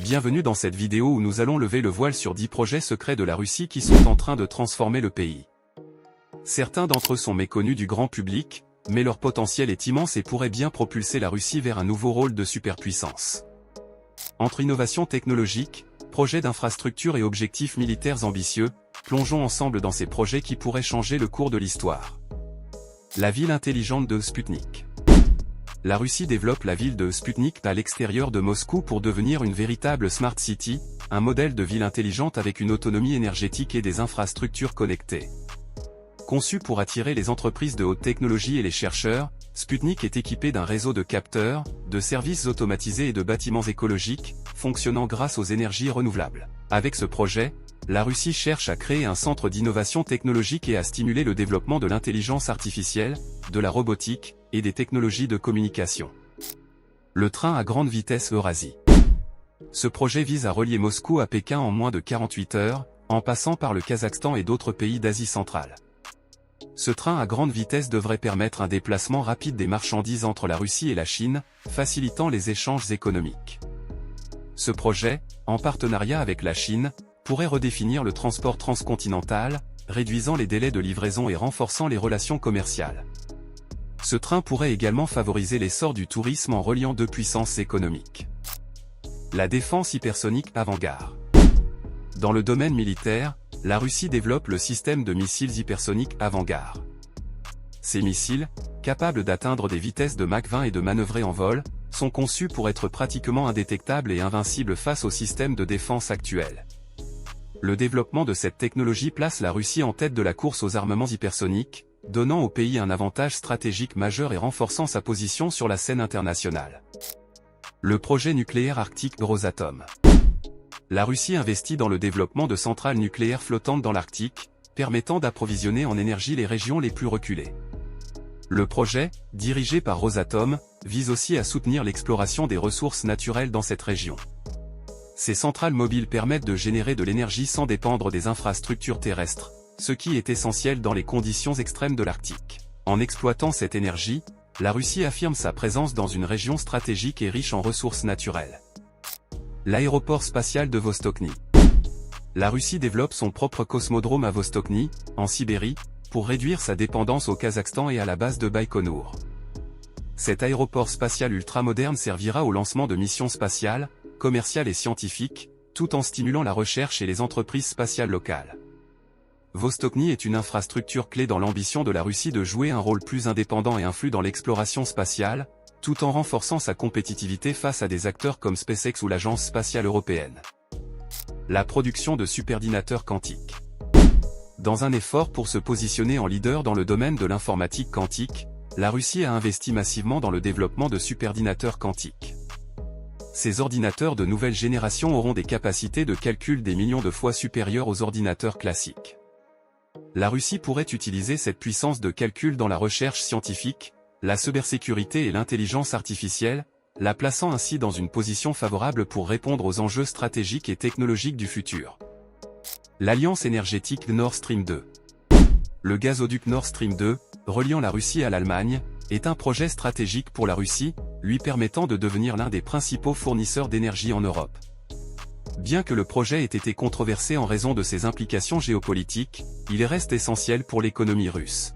Bienvenue dans cette vidéo où nous allons lever le voile sur 10 projets secrets de la Russie qui sont en train de transformer le pays. Certains d'entre eux sont méconnus du grand public, mais leur potentiel est immense et pourrait bien propulser la Russie vers un nouveau rôle de superpuissance. Entre innovation technologique, projets d'infrastructure et objectifs militaires ambitieux, plongeons ensemble dans ces projets qui pourraient changer le cours de l'histoire. La ville intelligente de Sputnik. La Russie développe la ville de Sputnik à l'extérieur de Moscou pour devenir une véritable Smart City, un modèle de ville intelligente avec une autonomie énergétique et des infrastructures connectées. Conçu pour attirer les entreprises de haute technologie et les chercheurs, Sputnik est équipé d'un réseau de capteurs, de services automatisés et de bâtiments écologiques, fonctionnant grâce aux énergies renouvelables. Avec ce projet, la Russie cherche à créer un centre d'innovation technologique et à stimuler le développement de l'intelligence artificielle, de la robotique, et des technologies de communication. Le train à grande vitesse Eurasie. Ce projet vise à relier Moscou à Pékin en moins de 48 heures, en passant par le Kazakhstan et d'autres pays d'Asie centrale. Ce train à grande vitesse devrait permettre un déplacement rapide des marchandises entre la Russie et la Chine, facilitant les échanges économiques. Ce projet, en partenariat avec la Chine, pourrait redéfinir le transport transcontinental, réduisant les délais de livraison et renforçant les relations commerciales. Ce train pourrait également favoriser l'essor du tourisme en reliant deux puissances économiques. La défense hypersonique avant-garde. Dans le domaine militaire, la Russie développe le système de missiles hypersoniques avant-garde. Ces missiles, capables d'atteindre des vitesses de Mach 20 et de manœuvrer en vol, sont conçus pour être pratiquement indétectables et invincibles face aux systèmes de défense actuels. Le développement de cette technologie place la Russie en tête de la course aux armements hypersoniques, donnant au pays un avantage stratégique majeur et renforçant sa position sur la scène internationale. Le projet nucléaire arctique Rosatom. La Russie investit dans le développement de centrales nucléaires flottantes dans l'Arctique, permettant d'approvisionner en énergie les régions les plus reculées. Le projet, dirigé par Rosatom, vise aussi à soutenir l'exploration des ressources naturelles dans cette région. Ces centrales mobiles permettent de générer de l'énergie sans dépendre des infrastructures terrestres, ce qui est essentiel dans les conditions extrêmes de l'Arctique. En exploitant cette énergie, la Russie affirme sa présence dans une région stratégique et riche en ressources naturelles. L'aéroport spatial de Vostokny. La Russie développe son propre cosmodrome à Vostokny, en Sibérie, pour réduire sa dépendance au Kazakhstan et à la base de Baïkonour. Cet aéroport spatial ultramoderne servira au lancement de missions spatiales, commerciales et scientifiques, tout en stimulant la recherche et les entreprises spatiales locales. Vostokny est une infrastructure clé dans l'ambition de la Russie de jouer un rôle plus indépendant et influent dans l'exploration spatiale, tout en renforçant sa compétitivité face à des acteurs comme SpaceX ou l'Agence spatiale européenne. La production de superdinateurs quantiques. Dans un effort pour se positionner en leader dans le domaine de l'informatique quantique, la Russie a investi massivement dans le développement de superdinateurs quantiques. Ces ordinateurs de nouvelle génération auront des capacités de calcul des millions de fois supérieures aux ordinateurs classiques. La Russie pourrait utiliser cette puissance de calcul dans la recherche scientifique, la cybersécurité et l'intelligence artificielle, la plaçant ainsi dans une position favorable pour répondre aux enjeux stratégiques et technologiques du futur. L'alliance énergétique Nord Stream 2. Le gazoduc Nord Stream 2, reliant la Russie à l'Allemagne, est un projet stratégique pour la Russie, lui permettant de devenir l'un des principaux fournisseurs d'énergie en Europe. Bien que le projet ait été controversé en raison de ses implications géopolitiques, il reste essentiel pour l'économie russe.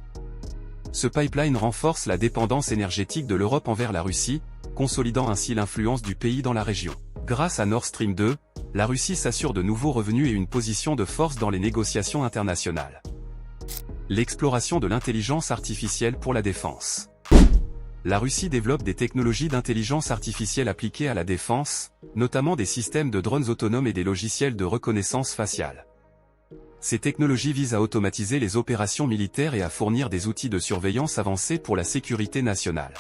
Ce pipeline renforce la dépendance énergétique de l'Europe envers la Russie, consolidant ainsi l'influence du pays dans la région. Grâce à Nord Stream 2, la Russie s'assure de nouveaux revenus et une position de force dans les négociations internationales. L'exploration de l'intelligence artificielle pour la défense. La Russie développe des technologies d'intelligence artificielle appliquées à la défense, notamment des systèmes de drones autonomes et des logiciels de reconnaissance faciale. Ces technologies visent à automatiser les opérations militaires et à fournir des outils de surveillance avancés pour la sécurité nationale.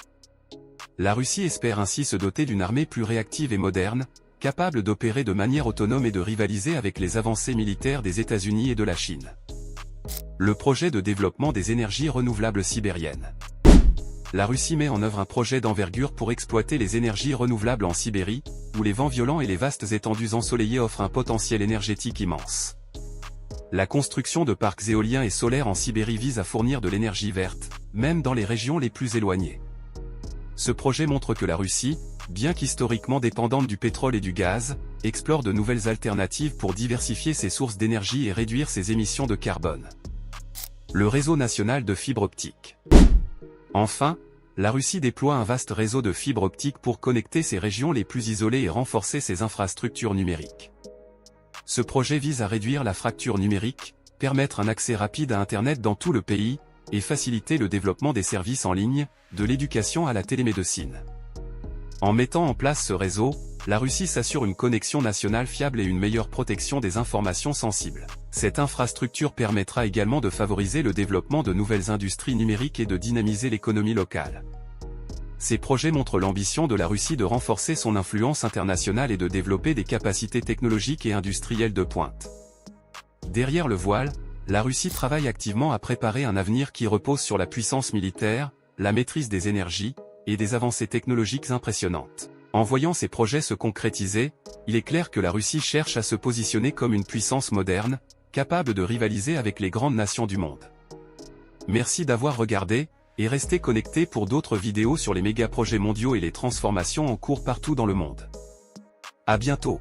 La Russie espère ainsi se doter d'une armée plus réactive et moderne, capable d'opérer de manière autonome et de rivaliser avec les avancées militaires des États-Unis et de la Chine. Le projet de développement des énergies renouvelables sibériennes. La Russie met en œuvre un projet d'envergure pour exploiter les énergies renouvelables en Sibérie, où les vents violents et les vastes étendues ensoleillées offrent un potentiel énergétique immense. La construction de parcs éoliens et solaires en Sibérie vise à fournir de l'énergie verte, même dans les régions les plus éloignées. Ce projet montre que la Russie, bien qu'historiquement dépendante du pétrole et du gaz, explore de nouvelles alternatives pour diversifier ses sources d'énergie et réduire ses émissions de carbone. Le réseau national de fibre optique. Enfin, la Russie déploie un vaste réseau de fibre optique pour connecter ses régions les plus isolées et renforcer ses infrastructures numériques. Ce projet vise à réduire la fracture numérique, permettre un accès rapide à Internet dans tout le pays, et faciliter le développement des services en ligne, de l'éducation à la télémédecine. En mettant en place ce réseau, la Russie s'assure une connexion nationale fiable et une meilleure protection des informations sensibles. Cette infrastructure permettra également de favoriser le développement de nouvelles industries numériques et de dynamiser l'économie locale. Ces projets montrent l'ambition de la Russie de renforcer son influence internationale et de développer des capacités technologiques et industrielles de pointe. Derrière le voile, la Russie travaille activement à préparer un avenir qui repose sur la puissance militaire, la maîtrise des énergies, et des avancées technologiques impressionnantes. En voyant ces projets se concrétiser, il est clair que la Russie cherche à se positionner comme une puissance moderne, capable de rivaliser avec les grandes nations du monde. Merci d'avoir regardé, et restez connectés pour d'autres vidéos sur les méga-projets mondiaux et les transformations en cours partout dans le monde. À bientôt.